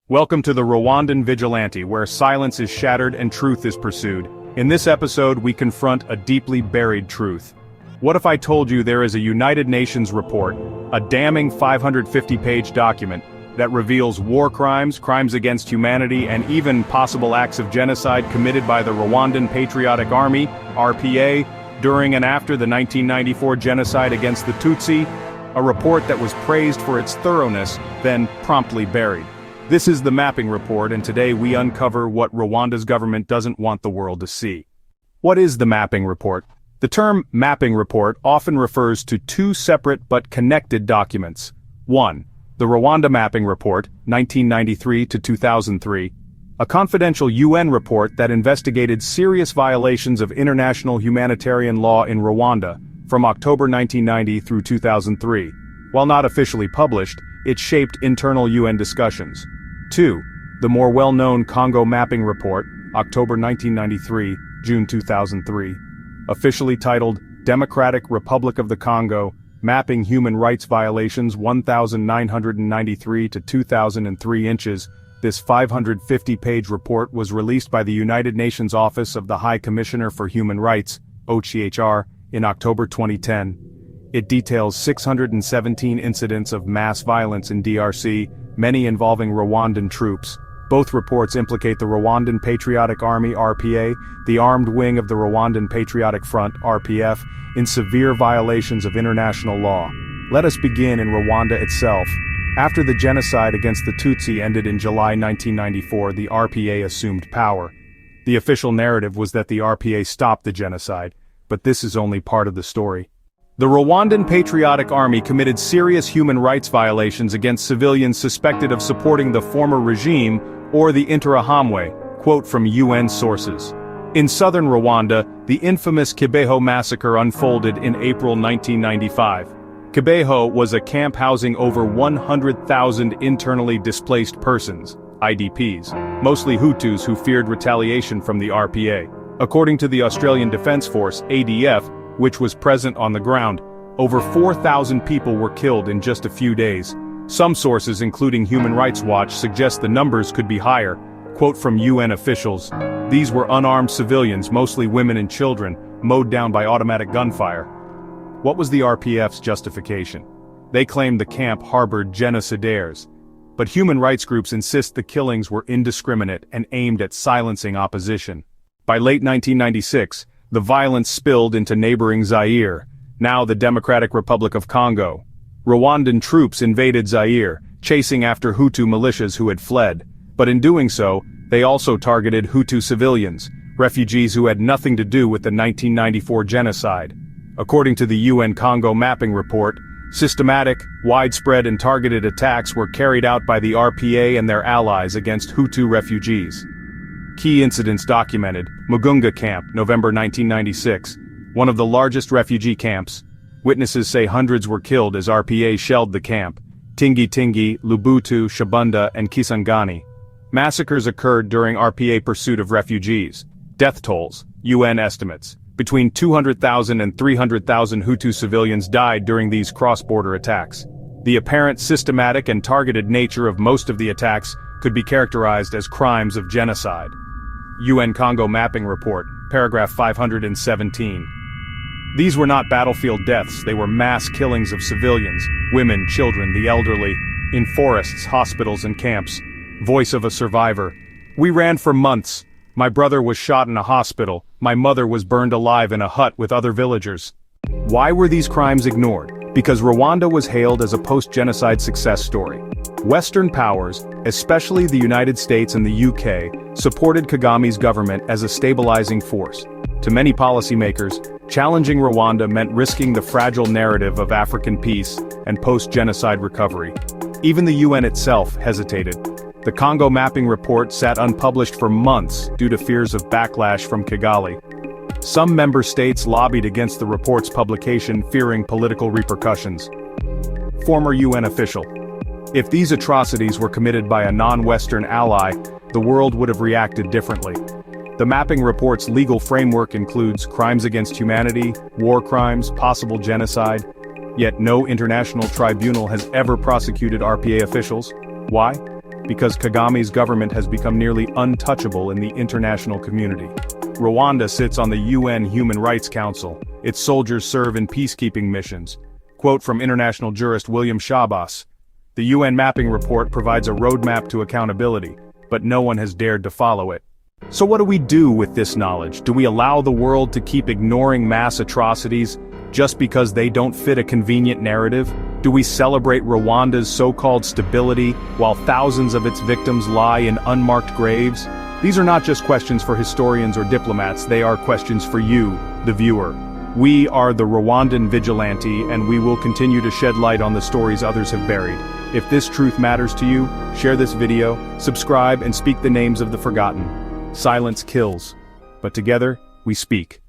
Welcome to the Rwandan Vigilante, where silence is shattered and truth is pursued. In this episode, we confront a deeply buried truth. What if I told you there is a United Nations report, a damning 550-page document, that reveals war crimes, crimes against humanity, and even possible acts of genocide committed by the Rwandan Patriotic Army, RPA, during and after the 1994 genocide against the Tutsi, a report that was praised for its thoroughness, then promptly buried. This is the mapping report, and today we uncover what Rwanda's government doesn't want the world to see. What is the mapping report? The term mapping report often refers to two separate but connected documents. 1. The Rwanda Mapping Report, 1993 to 2003, a confidential UN report that investigated serious violations of international humanitarian law in Rwanda from October 1990 through 2003. While not officially published, it shaped internal UN discussions. 2. The more well-known Congo Mapping Report, October 1993, June 2003. Officially titled, Democratic Republic of the Congo, Mapping Human Rights Violations 1,993 to 2,003 inches, this 550-page report was released by the United Nations Office of the High Commissioner for Human Rights, OCHR, in October 2010. It details 617 incidents of mass violence in DRC, many involving Rwandan troops. Both reports implicate the Rwandan Patriotic Army (RPA), the armed wing of the Rwandan Patriotic Front (RPF), in severe violations of international law. Let us begin in Rwanda itself. After the genocide against the Tutsi ended in July 1994, the RPA assumed power. The official narrative was that the RPA stopped the genocide, but this is only part of the story. The Rwandan Patriotic Army committed serious human rights violations against civilians suspected of supporting the former regime, or the Interahamwe, quote from UN sources. In southern Rwanda, the infamous Kibeho massacre unfolded in April 1995. Kibeho was a camp housing over 100,000 internally displaced persons, IDPs, mostly Hutus who feared retaliation from the RPA. According to the Australian Defence Force, ADF, which was present on the ground, over 4,000 people were killed in just a few days. Some sources, including Human Rights Watch, suggest the numbers could be higher. Quote from UN officials, "These were unarmed civilians, mostly women and children, mowed down by automatic gunfire." What was the RPF's justification? They claimed the camp harbored genocidaires. But human rights groups insist the killings were indiscriminate and aimed at silencing opposition. By late 1996, the violence spilled into neighboring Zaire, now the Democratic Republic of Congo. Rwandan troops invaded Zaire, chasing after Hutu militias who had fled. But in doing so, they also targeted Hutu civilians, refugees who had nothing to do with the 1994 genocide. According to the UN Congo Mapping Report, systematic, widespread and targeted attacks were carried out by the RPA and their allies against Hutu refugees. Key incidents documented: Mugunga Camp, November 1996, one of the largest refugee camps. Witnesses say hundreds were killed as RPA shelled the camp. Tingi, Lubutu, Shabunda, and Kisangani. Massacres occurred during RPA pursuit of refugees. Death tolls, UN estimates. Between 200,000 and 300,000 Hutu civilians died during these cross-border attacks. The apparent systematic and targeted nature of most of the attacks could be characterized as crimes of genocide. UN Congo Mapping Report, paragraph 517. These were not battlefield deaths, they were mass killings of civilians, women, children, the elderly, in forests, hospitals and camps. Voice of a survivor. We ran for months. My brother was shot in a hospital. My mother was burned alive in a hut with other villagers. Why were these crimes ignored? Because Rwanda was hailed as a post-genocide success story. Western powers, especially the United States and the UK, supported Kagame's government as a stabilizing force. To many policymakers, challenging Rwanda meant risking the fragile narrative of African peace and post-genocide recovery. Even the UN itself hesitated. The Congo Mapping Report sat unpublished for months due to fears of backlash from Kigali. Some member states lobbied against the report's publication, fearing political repercussions. Former UN official. If these atrocities were committed by a non-Western ally, the world would have reacted differently. The mapping report's legal framework includes crimes against humanity, war crimes, possible genocide. Yet no international tribunal has ever prosecuted RPA officials. Why? because Kagame's government has become nearly untouchable in the international community. Rwanda sits on the UN Human Rights Council. Its soldiers serve in peacekeeping missions. Quote from international jurist William Shabas: "The UN mapping report provides a roadmap to accountability, but no one has dared to follow it." So what do we do with this knowledge? Do we allow the world to keep ignoring mass atrocities just because they don't fit a convenient narrative? Do we celebrate Rwanda's so-called stability while thousands of its victims lie in unmarked graves? These are not just questions for historians or diplomats, they are questions for you, the viewer. We are the Rwandan vigilante, and we will continue to shed light on the stories others have buried. If this truth matters to you, share this video, subscribe, and speak the names of the forgotten. Silence kills, but together, we speak.